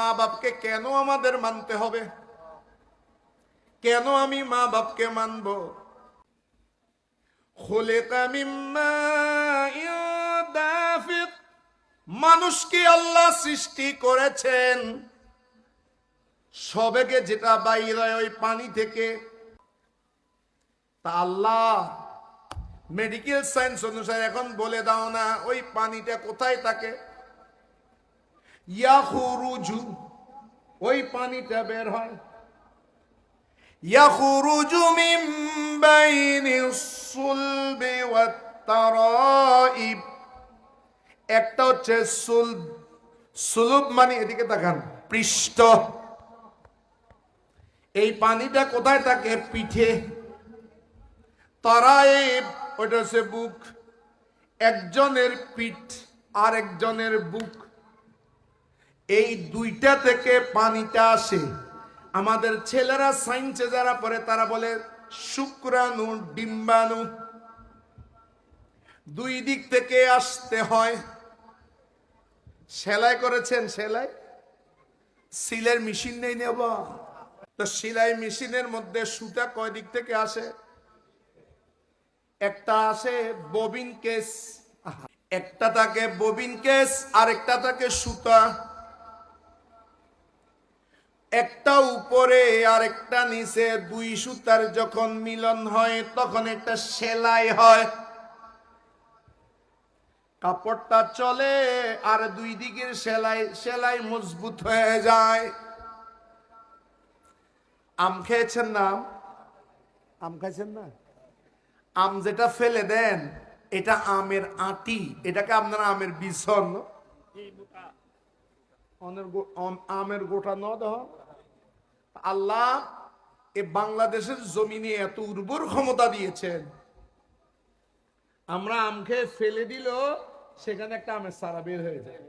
মা বাপকে কেন আমাদের মানতে হবে? কেন আমি মা বাপকে মানব? খুলিকা মিন মাইন দাফিক, মানুষকে আল্লাহ সৃষ্টি করেছেন সবেগে যেটা বাইর হয় ওই পানি থেকে। তা আল্লাহ মেডিকেল সায়েন্স অনুসারে এখন বলে দাও না ওই পানিটা কোথায় থাকে? ইয়াখরুজু, ওই পানিটা বের হয় ইয়াখরুজু মিন বাইনিস সুলবি ওয়াত তারাইব। একটা হচ্ছে সুলব, সুলব মানে এদিকে তাকান, পৃষ্ঠ। এই পানিটা কোথায় থাকে? পিঠে। তারাইব ওটা হচ্ছে বুক। একজনের পিঠ আর একজনের বুক, এই দুইটা থেকে পানিটা আসে। আমাদের ছেলেরা সায়েন্সে যারা পড়ে তারা বলে শুক্রাণু, ডিম্বাণু, দুই দিক থেকে আসতে হয়। সেলাই করেছেন? সেলাই সিলের মেশিন নেই নেব তো সেলাই মেশিনের মধ্যে সুতা কয় দিক থেকে আসে? একটা আসে ববিন কেস, একটা থাকে ববিন কেস আর একটা থাকে সুতা। একটা উপরে আর একটা নিচে, দুই সুতার যখন মিলন হয় তখন একটা সেলাই হয়, কাপড়টা চলে আর দুই দিকের সেলাই মজবুত হয়ে যায়। আম খেয়েছেন না? আম খাইছেন না? আম যেটা ফেলে দেন এটা আমের আটি, এটাকে আপনারা আমের বিছন, আমের গোটা ন দেহ। আল্লাহ এ বাংলাদেশের জমিনে এত উর্বর ক্ষমতা দিয়েছেন, আমরা আম খেয়ে ফেলে দিল সেখানে একটা আমের সারা বের হয়ে যায়।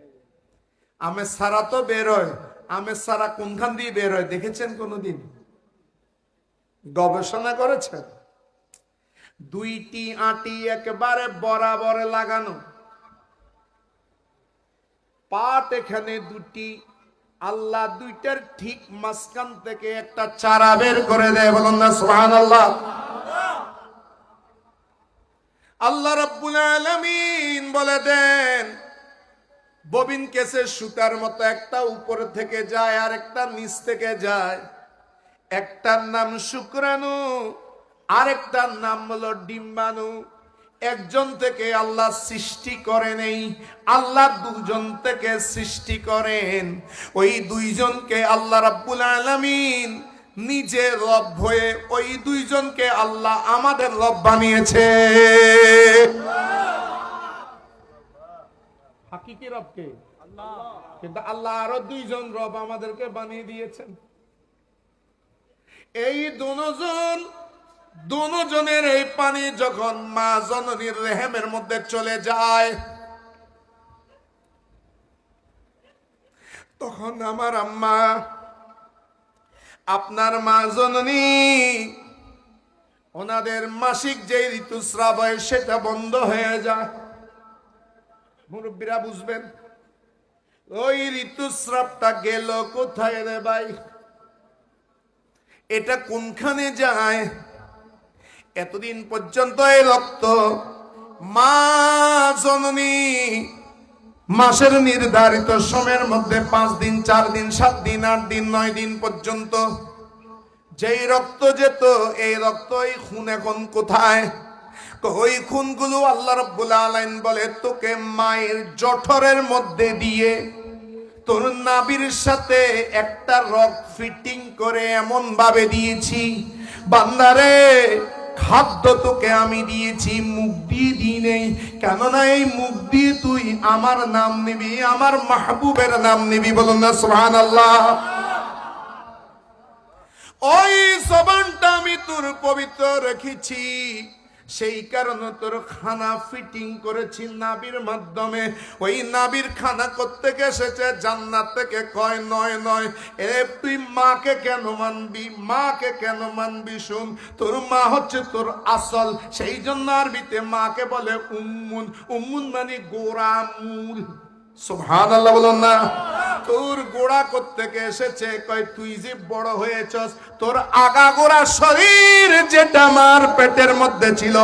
আমের সারা তো বের হয়, আমের সারা কোনখান দিয়ে বের হয় দেখেছেন কোনদিন? গবেষণা করেছেন? দুইটি আটি একেবারে বরাবর লাগানো, পাট এখানে দুটি, আল্লাহ দুইটার ঠিক মাঝখান থেকে একটা চারা বের করে দেয়। বলুন না সুবহানাল্লাহ। আল্লাহ রাব্বুল আলামিন বলে দেন ববিন কেসের সুতার মতো একটা উপর থেকে যায় আর একটা নিচ থেকে যায়। একটার নাম শুক্রাণু আর একটার নাম হলো ডিম্বাণু। একজন থেকে আল্লাহ সৃষ্টি করে নেই, আল্লাহ দুজন থেকে সৃষ্টি করেন। ওই দুইজনকে আল্লাহ রাব্বুল আলামিন নিজে রব হয়ে ওই দুইজনকে আল্লাহ আমাদের রব বানিয়েছে। হাকিকি রবকে আল্লাহ, কিন্তু আল্লাহ আরো দুইজন রব আমাদেরকে বানিয়ে দিয়েছেন। এই দুজনের এই পানি যখন মা জননীর রেহেমের মধ্যে চলে যায় তখন আমার আম্মা, আপনার মা জননী, ওনাদের মাসিক যে ঋতুস্রাব হয় সেটা বন্ধ হয়ে যায়। মুরব্বীরা বুঝবেন, ওই ঋতুস্রাবটা গেল কোথায় রে ভাই? এটা কোনখানে যায়? এতদিন পর্যন্ত এই রক্ত মা জননী মাসের নির্ধারিত সময়ের মধ্যে 5 দিন, 4 দিন, 7 দিন, 8 দিন, 9 দিন পর্যন্ত যেই রক্ত যেত, এই রক্ত এই খুন এখন কোথায়? ওই খুনগুলো আল্লাহ রাব্বুল আলামিন বলে তোকে মায়ের জঠরের মধ্যে দিয়ে তোর নাভির সাথে একটা রক ফিটিং করে এমন ভাবে দিয়েছি, বান্দারে খাদ্য তোকে আমি দিয়েছি, মুখ দিয়ে দিই নেই। কেননা এই মুখ দিয়ে তুই আমার নাম নিবি, আমার মাহবুবের নাম নিবি। বলুন না সুবহানাল্লাহ। ওই জবানটা আমি তোর পবিত্র রেখেছি, সেই কারণে তোর খানা ফিটিং করেছি নাবির মাধ্যমে। ওই নাবির খানা করতে এসেছে জান্নাত থেকে। কয় নয় নয়, এ তুই মাকে কেন মানবি? মাকে কেন মানবি? শুন, তোর মা হচ্ছে তোর আসল। সেই জন্য আরবিতে মাকে বলে উম্মুন। উম্মুন মানে গোড়া, মূল। সুবহানাল্লাহ বলুন না। তোর গোড়া কোত্থেকে এসেছে? কয় তুই যে বড় হয়েছস, তোর আগাগোড়া শরীর যেটা আমার পেটের মধ্যে ছিল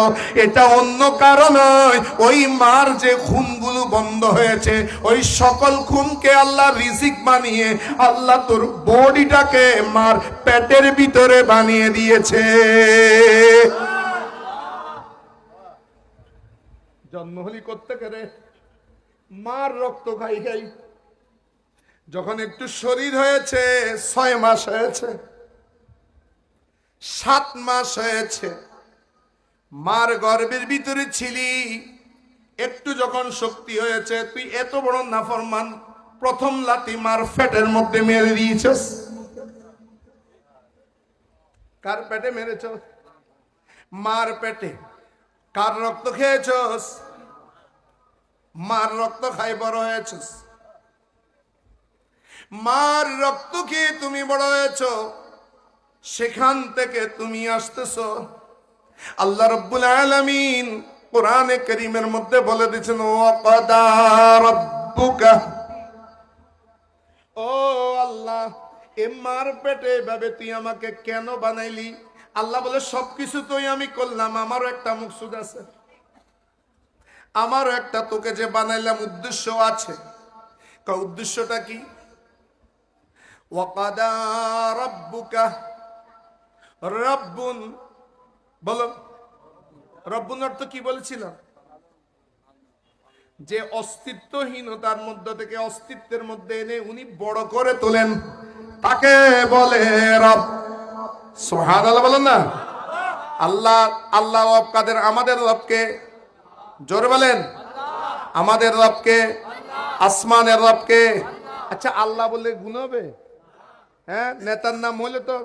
এটা অন্য কারণ নয়, ওই মার যে খুনগুলো বন্ধ হয়েছে ওই সকল খুনকে আল্লাহ রিজিক বানিয়ে আল্লাহ তোর বডিটাকে মার পেটের ভিতরে বানিয়ে দিয়েছে। জন্ম হলি কোত্থেকে রে? মার রক্ত খাই খাই। যখন একটু শরীর হয়েছে, 6 মাস হয়েছে, 7 মাস হয়েছে, মার গর্ভের ভিতরে ছিলি, একটু যখন শক্তি হয়েছে, তুই এত বড় নাফরমান, প্রথম লাথি মার পেটের মধ্যে মেরে দিয়েছস। কার পেটে মেরেছ? মার পেটে। কার রক্ত খেয়েছস? মার রক্ত খাই বড় হয়েছস। মার রক্ত খেয়ে তুমি বড় হয়েছ, সেখান থেকে তুমি আসতেছো। আল্লাহ রাব্বুল আলামিন কোরআনে কারীমের মধ্যে বলে দিয়েছেন, ওয়াকাদা রাব্বুকা, ও আল্লাহ, এ মার পেটে ভাবে তুই আমাকে কেন বানাইলি? আল্লাহ বলে সবকিছু তুই আমি করলাম, আমারও একটা মকসুদ আছে, আমারও একটা তোকে যে বানাইলাম উদ্দেশ্য আছে। উদ্দেশ্যটা কি? ওয়াকাদা রাব্বুকা, রব্বুন, বলো রব্বুন অর্থ কি বলেছিলাম? যে অস্তিত্বহীনতার মধ্যে থেকে অস্তিত্বের মধ্যে এনে উনি বড় করে তোলেন, তাকে বলে রব। সুবহানাল্লাহ বলেন না। আল্লাহ, আল্লাহ রব কাদের? আমাদের রবকে, জোরে বলেন, আমাদের রবকে, আসমানের রবকে। আচ্ছা, আল্লাহ বলে গুণ হবে? হ্যাঁ, নেতার নাম হলে তো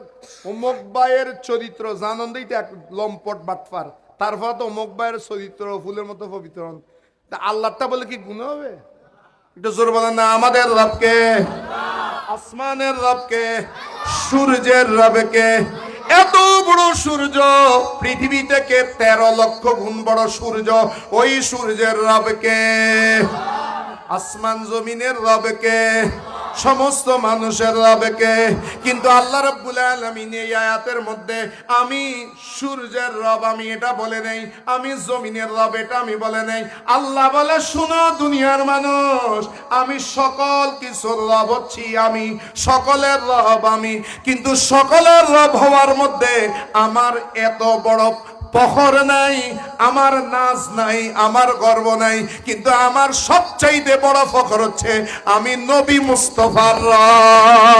অমুক ভাইয়ের চরিত্র জানন দিতে এক লম্পট বাটফার, তারপর তো অমুক ভাইয়ের চরিত্র ফুলের মতো পবিত্র। তা আল্লাহটা বলে কি গুণ হবে? একটু জোর বলেন না। আমাদের রবকে, আসমানের রবকে, সূর্যের রবকে। এত বড় সূর্য, পৃথিবী থেকে 13 লক্ষ গুণ বড় সূর্য, ওই সূর্যের রবকে, আসমান জমিনের রবকে, সমস্ত মানুষের রবকে। কিন্তু আল্লাহ রাব্বুল আলামিন এই আয়াতের মধ্যে আমি সূর্যের রব আমি এটা বলে নেই, আমি জমিনের রব এটা আমি বলে নেই। আল্লাহ বলে, শুনো দুনিয়ার মানুষ, আমি সকল কিছুর রব হচ্ছি, আমি সকলের রব আমি। কিন্তু সকলের রব হওয়ার মধ্যে আমার এত বড় ফখর নাই, আমার নাজ নাই, আমার গর্ব নাই, কিন্তু আমার সবচাইতে বড় ফখর হচ্ছে আমি নবী মুস্তাফার রব।